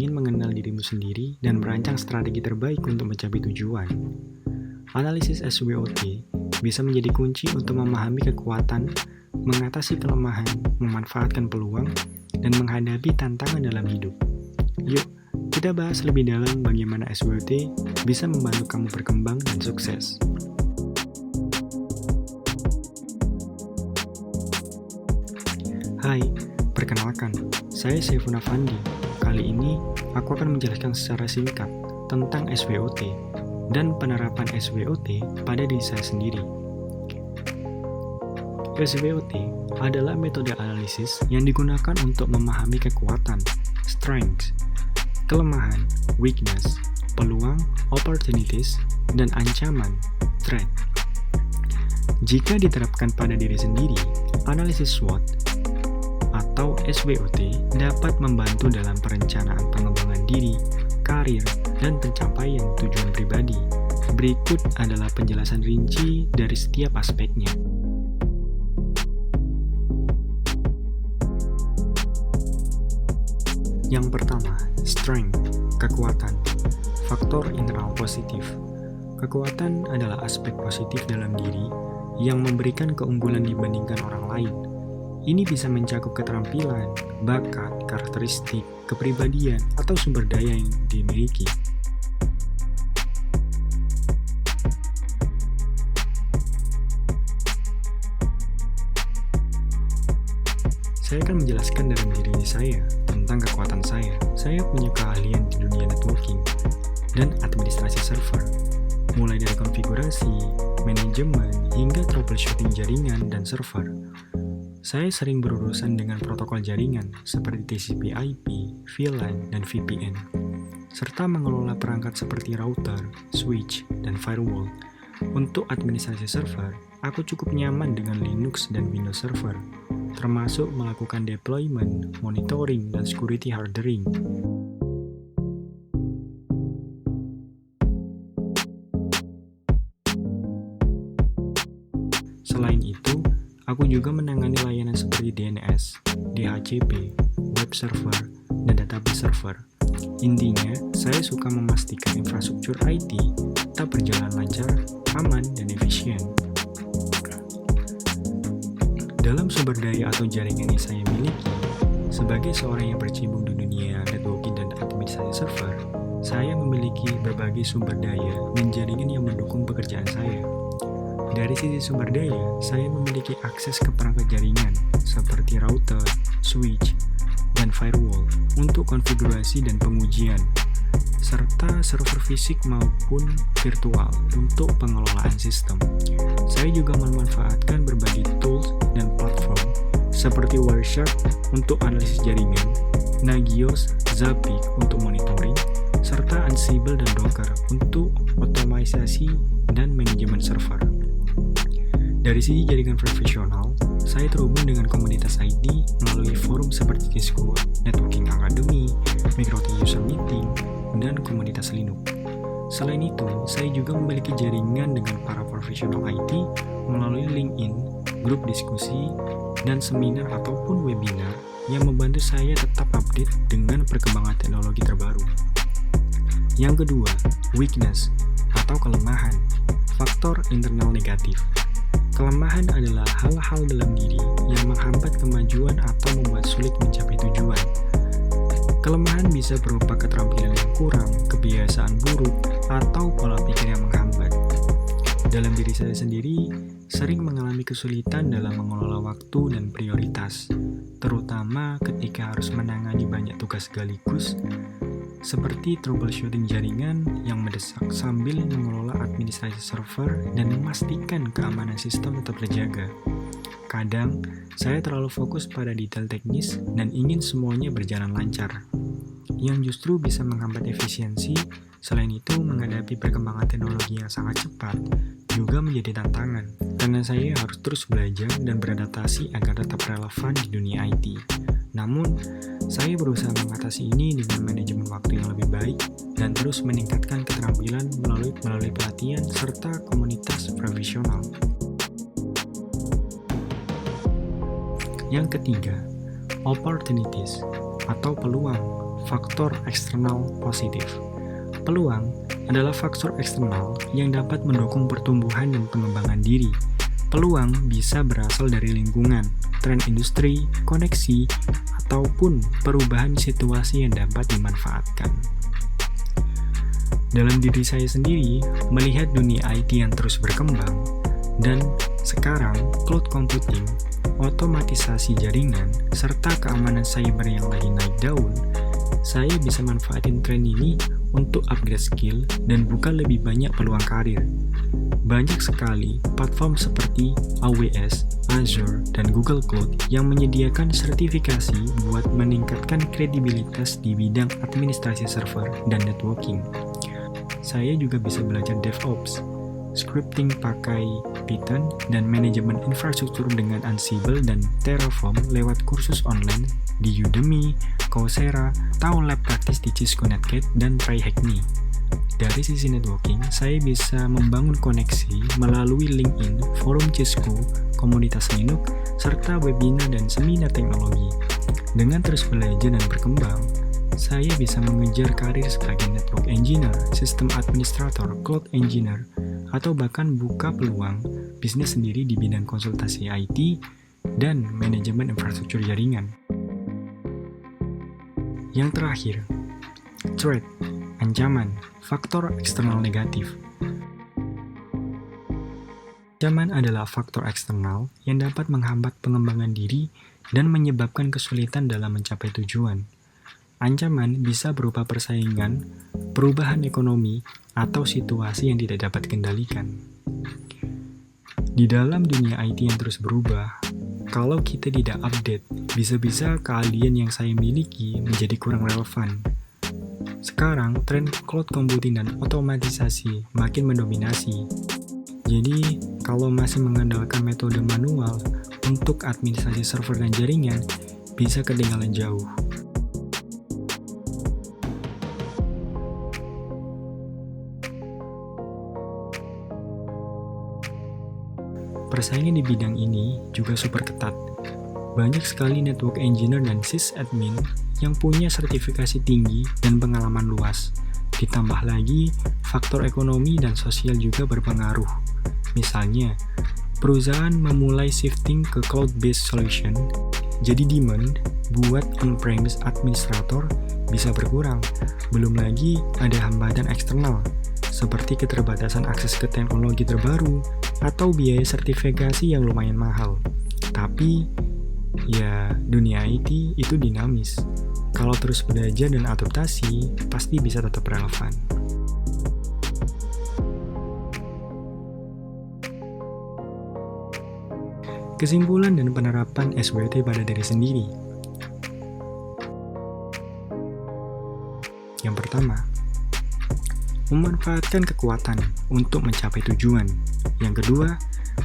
ingin mengenal dirimu sendiri dan merancang strategi terbaik untuk mencapai tujuan. Analisis SWOT bisa menjadi kunci untuk memahami kekuatan, mengatasi kelemahan, memanfaatkan peluang, dan menghadapi tantangan dalam hidup. Yuk, kita bahas lebih dalam bagaimana SWOT bisa membantu kamu berkembang dan sukses. Hai, perkenalkan, saya Saifun Afandi. Kali ini, aku akan menjelaskan secara singkat tentang SWOT dan penerapan SWOT pada diri saya sendiri. SWOT adalah metode analisis yang digunakan untuk memahami kekuatan, strength, kelemahan, weakness, peluang, opportunities, dan ancaman, threat. Jika diterapkan pada diri sendiri, analisis SWOT atau SWOT dapat membantu dalam perencanaan pengembangan diri, karir, dan pencapaian tujuan pribadi. Berikut adalah penjelasan rinci dari setiap aspeknya. Yang pertama, strength, kekuatan. Faktor internal positif. Kekuatan adalah aspek positif dalam diri yang memberikan keunggulan dibandingkan orang lain. Ini bisa mencakup keterampilan, bakat, karakteristik, kepribadian, atau sumber daya yang dimiliki. Saya akan menjelaskan dalam diri saya tentang kekuatan saya. Saya punya keahlian di dunia networking dan administrasi server, mulai dari konfigurasi, manajemen, hingga troubleshooting jaringan dan server. Saya sering berurusan dengan protokol jaringan seperti TCP/IP, VLAN, dan VPN, serta mengelola perangkat seperti router, switch, dan firewall. Untuk administrasi server, aku cukup nyaman dengan Linux dan Windows Server, termasuk melakukan deployment, monitoring, dan security hardening. Selain itu, aku juga menangani layanan seperti DNS, DHCP, web server, dan database server. Intinya, saya suka memastikan infrastruktur IT tetap berjalan lancar, aman, dan efisien. Dalam sumber daya atau jaringan yang saya miliki, sebagai seorang yang berkecimpung di dunia networking dan administrasi server, saya memiliki berbagai sumber daya dan jaringan yang mendukung pekerjaan saya. Dari sisi sumber daya, saya memiliki akses ke perangkat jaringan seperti router, switch, dan firewall untuk konfigurasi dan pengujian, serta server fisik maupun virtual untuk pengelolaan sistem. Saya juga memanfaatkan berbagai tools dan platform seperti Wireshark untuk analisis jaringan, Nagios, Zapier untuk monitoring, serta Ansible dan Docker untuk otomatisasi dan manajemen server. Dari sisi jaringan profesional, saya terhubung dengan komunitas IT melalui forum seperti Discord, Networking Academy, Microsoft User Meeting, dan komunitas Linux. Selain itu, saya juga memiliki jaringan dengan para profesional IT melalui LinkedIn, grup diskusi, dan seminar ataupun webinar yang membantu saya tetap update dengan perkembangan teknologi terbaru. Yang kedua, weakness atau kelemahan, faktor internal negatif. Kelemahan adalah hal-hal dalam diri yang menghambat kemajuan atau membuat sulit mencapai tujuan. Kelemahan bisa berupa keterampilan yang kurang, kebiasaan buruk, atau pola pikir yang menghambat. Dalam diri saya sendiri, sering mengalami kesulitan dalam mengelola waktu dan prioritas, terutama ketika harus menangani banyak tugas sekaligus, seperti troubleshooting jaringan yang mendesak sambil mengelola administrasi server dan memastikan keamanan sistem tetap terjaga. Kadang, saya terlalu fokus pada detail teknis dan ingin semuanya berjalan lancar, yang justru bisa menghambat efisiensi. Selain itu, menghadapi perkembangan teknologi yang sangat cepat juga menjadi tantangan, karena saya harus terus belajar dan beradaptasi agar tetap relevan di dunia IT. Namun, saya berusaha mengatasi ini dengan manajemen waktu yang lebih baik dan terus meningkatkan keterampilan melalui pelatihan serta komunitas profesional. Yang ketiga, opportunities atau peluang, faktor eksternal positif. Peluang adalah faktor eksternal yang dapat mendukung pertumbuhan dan pengembangan diri. Peluang bisa berasal dari lingkungan, tren industri, koneksi, ataupun perubahan situasi yang dapat dimanfaatkan. Dalam diri saya sendiri, melihat dunia IT yang terus berkembang, dan sekarang cloud computing, otomatisasi jaringan, serta keamanan cyber yang lagi naik daun, saya bisa manfaatin tren ini untuk upgrade skill dan buka lebih banyak peluang karir. Banyak sekali platform seperti AWS, Azure, dan Google Cloud yang menyediakan sertifikasi buat meningkatkan kredibilitas di bidang administrasi server dan networking. Saya juga bisa belajar DevOps, scripting pakai Python, dan manajemen infrastruktur dengan Ansible dan Terraform lewat kursus online di Udemy, Coursera, atau lab praktis di Cisco Netcat dan TryHackMe. Dari sisi networking, saya bisa membangun koneksi melalui LinkedIn, forum Cisco, komunitas Linux, serta webinar dan seminar teknologi. Dengan terus belajar dan berkembang, saya bisa mengejar karir sebagai network engineer, sistem administrator, cloud engineer, atau bahkan buka peluang bisnis sendiri di bidang konsultasi IT dan manajemen infrastruktur jaringan. Yang terakhir, threat, ancaman, faktor eksternal negatif. Ancaman adalah faktor eksternal yang dapat menghambat pengembangan diri dan menyebabkan kesulitan dalam mencapai tujuan. Ancaman bisa berupa persaingan, perubahan ekonomi, atau situasi yang tidak dapat dikendalikan. Di dalam dunia IT yang terus berubah, kalau kita tidak update, bisa-bisa keahlian yang saya miliki menjadi kurang relevan. Sekarang, tren cloud computing dan otomatisasi makin mendominasi. Jadi, kalau masih mengandalkan metode manual untuk administrasi server dan jaringan, bisa ketinggalan jauh. Persaingan di bidang ini juga super ketat. Banyak sekali network engineer dan sysadmin yang punya sertifikasi tinggi dan pengalaman luas. Ditambah lagi, faktor ekonomi dan sosial juga berpengaruh. Misalnya, perusahaan memulai shifting ke cloud-based solution, jadi demand buat on-premise administrator bisa berkurang. Belum lagi ada hambatan eksternal, seperti keterbatasan akses ke teknologi terbaru atau biaya sertifikasi yang lumayan mahal. Tapi, ya dunia IT itu dinamis. Kalau terus belajar dan adaptasi, pasti bisa tetap relevan. Kesimpulan dan penerapan SWT pada diri sendiri. Yang pertama, memanfaatkan kekuatan untuk mencapai tujuan. Yang kedua,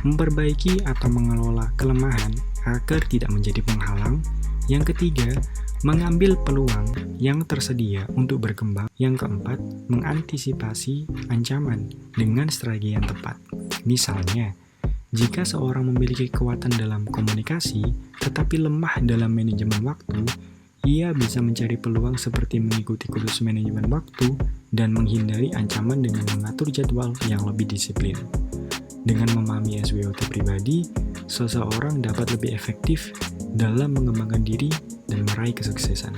memperbaiki atau mengelola kelemahan agar tidak menjadi penghalang. Yang ketiga, mengambil peluang yang tersedia untuk berkembang. Yang keempat, mengantisipasi ancaman dengan strategi yang tepat. Misalnya, jika seorang memiliki kekuatan dalam komunikasi, tetapi lemah dalam manajemen waktu, ia bisa mencari peluang seperti mengikuti kursus manajemen waktu dan menghindari ancaman dengan mengatur jadwal yang lebih disiplin. Dengan memahami SWT pribadi, seseorang dapat lebih efektif dalam mengembangkan diri dan meraih kesuksesan.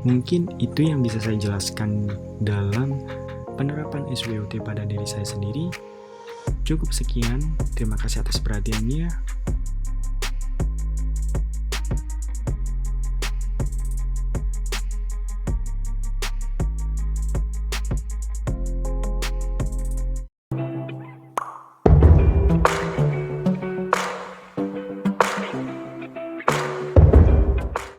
Mungkin itu yang bisa saya jelaskan dalam penerapan SWT pada diri saya sendiri. Cukup sekian, terima kasih atas perhatiannya.